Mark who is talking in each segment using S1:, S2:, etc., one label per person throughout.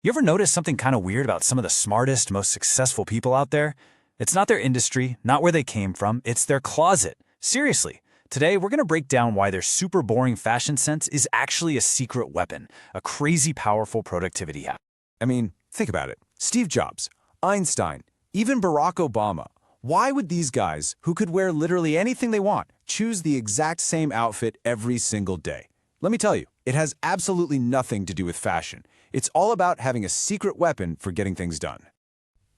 S1: You ever notice something kind of weird about some of the smartest, most successful people out there? It's not their industry, not where they came from, it's their closet. Seriously. Today, we're going to break down why their super boring fashion sense is actually a secret weapon, a crazy powerful productivity hack.
S2: I mean, think about it. Steve Jobs, Einstein, even Barack Obama. Why would these guys, who could wear literally anything they want, choose the exact same outfit every single day? Let me tell you, it has absolutely nothing to do with fashion. It's all about having a secret weapon for getting things done.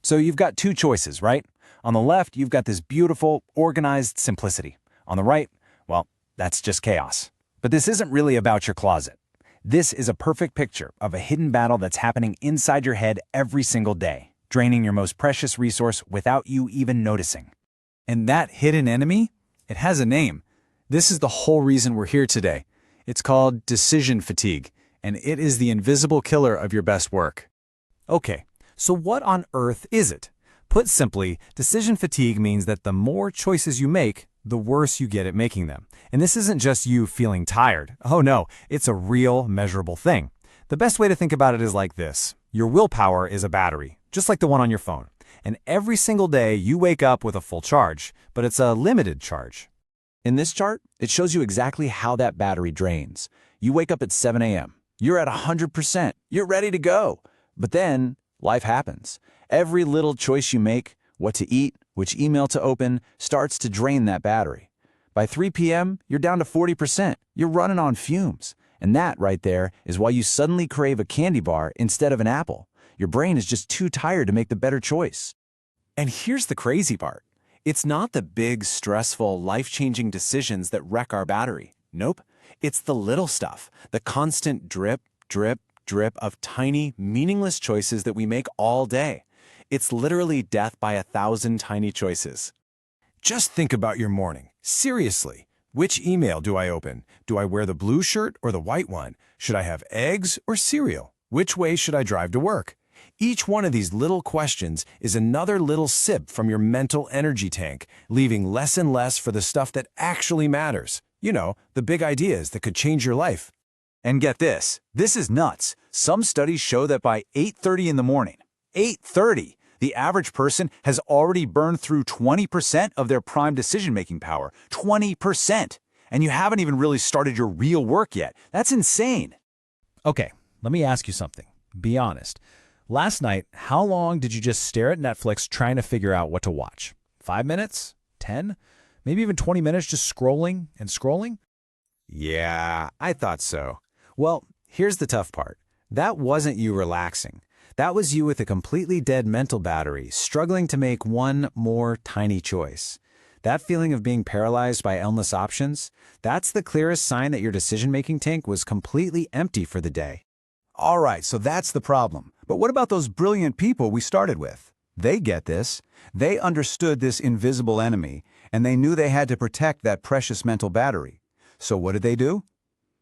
S1: So you've got two choices, right? On the left, you've got this beautiful, organized simplicity. On the right, well, that's just chaos. But this isn't really about your closet. This is a perfect picture of a hidden battle that's happening inside your head every single day, draining your most precious resource without you even noticing. And that hidden enemy? It has a name. This is the whole reason we're here today. It's called decision fatigue, and it is the invisible killer of your best work. Okay, so what on earth is it? Put simply, decision fatigue means that the more choices you make, the worse you get at making them. And this isn't just you feeling tired. Oh no, it's a real, measurable thing. The best way to think about it is like this. Your willpower is a battery, just like the one on your phone. And every single day you wake up with a full charge, but it's a limited charge.
S2: In this chart, it shows you exactly how that battery drains. You wake up at 7 a.m. You're at 100%. You're ready to go. But then, life happens. Every little choice you make, what to eat, which email to open, starts to drain that battery. By 3 p.m., you're down to 40%. You're running on fumes. And that, right there, is why you suddenly crave a candy bar instead of an apple. Your brain is just too tired to make the better choice.
S1: And here's the crazy part. It's not the big, stressful, life-changing decisions that wreck our battery. Nope. It's the little stuff, the constant drip, drip, drip of tiny, meaningless choices that we make all day. It's literally death by 1,000 tiny choices.
S2: Just think about your morning. Seriously. Which email do I open? Do I wear the blue shirt or the white one? Should I have eggs or cereal? Which way should I drive to work? Each one of these little questions is another little sip from your mental energy tank, leaving less and less for the stuff that actually matters. You know, the big ideas that could change your life.
S1: And get this is nuts. Some studies show that by 8:30 in the morning, 8:30, the average person has already burned through 20% of their prime decision-making power. 20%! And you haven't even really started your real work yet. That's insane. Okay, let me ask you something. Be honest. Last night, how long did you just stare at Netflix trying to figure out what to watch? 5 minutes? 10? Maybe even 20 minutes just scrolling and scrolling?
S2: Yeah, I thought so.
S1: Well, here's the tough part. That wasn't you relaxing. That was you with a completely dead mental battery, struggling to make one more tiny choice. That feeling of being paralyzed by endless options, that's the clearest sign that your decision-making tank was completely empty for the day.
S3: All right, so that's the problem. But what about those brilliant people we started with? They get this. They understood this invisible enemy, and they knew they had to protect that precious mental battery. So what did they do?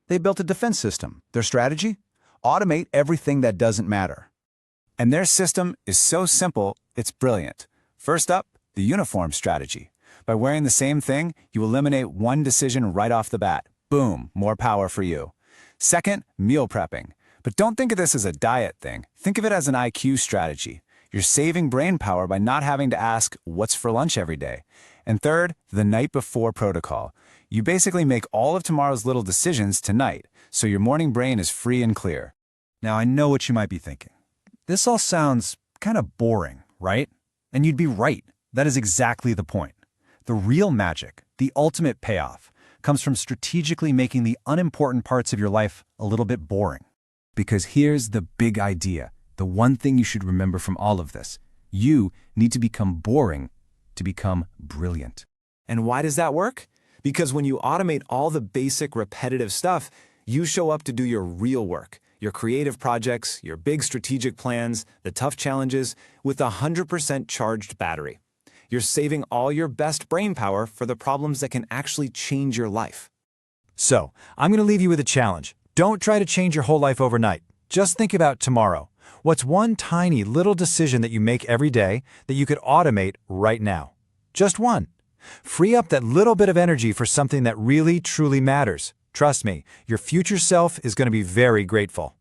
S3: They built a defense system. Their strategy? Automate everything that doesn't matter.
S1: And their system is so simple, it's brilliant. First up, the uniform strategy. By wearing the same thing, you eliminate one decision right off the bat. Boom, more power for you. Second, meal prepping. But don't think of this as a diet thing. Think of it as an IQ strategy. You're saving brain power by not having to ask, what's for lunch every day? And third, the night before protocol. You basically make all of tomorrow's little decisions tonight, so your morning brain is free and clear.
S3: Now, I know what you might be thinking. This all sounds kind of boring, right? And you'd be right. That is exactly the point. The real magic, the ultimate payoff, comes from strategically making the unimportant parts of your life a little bit boring. Because here's the big idea, the one thing you should remember from all of this. You need to become boring to become brilliant.
S1: And why does that work? Because when you automate all the basic repetitive stuff, you show up to do your real work, your creative projects, your big strategic plans, the tough challenges, with a 100% charged battery. You're saving all your best brain power for the problems that can actually change your life. So, I'm going to leave you with a challenge. Don't try to change your whole life overnight. Just think about tomorrow. What's one tiny little decision that you make every day that you could automate right now? Just one. Free up that little bit of energy for something that really, truly matters. Trust me, your future self is going to be very grateful.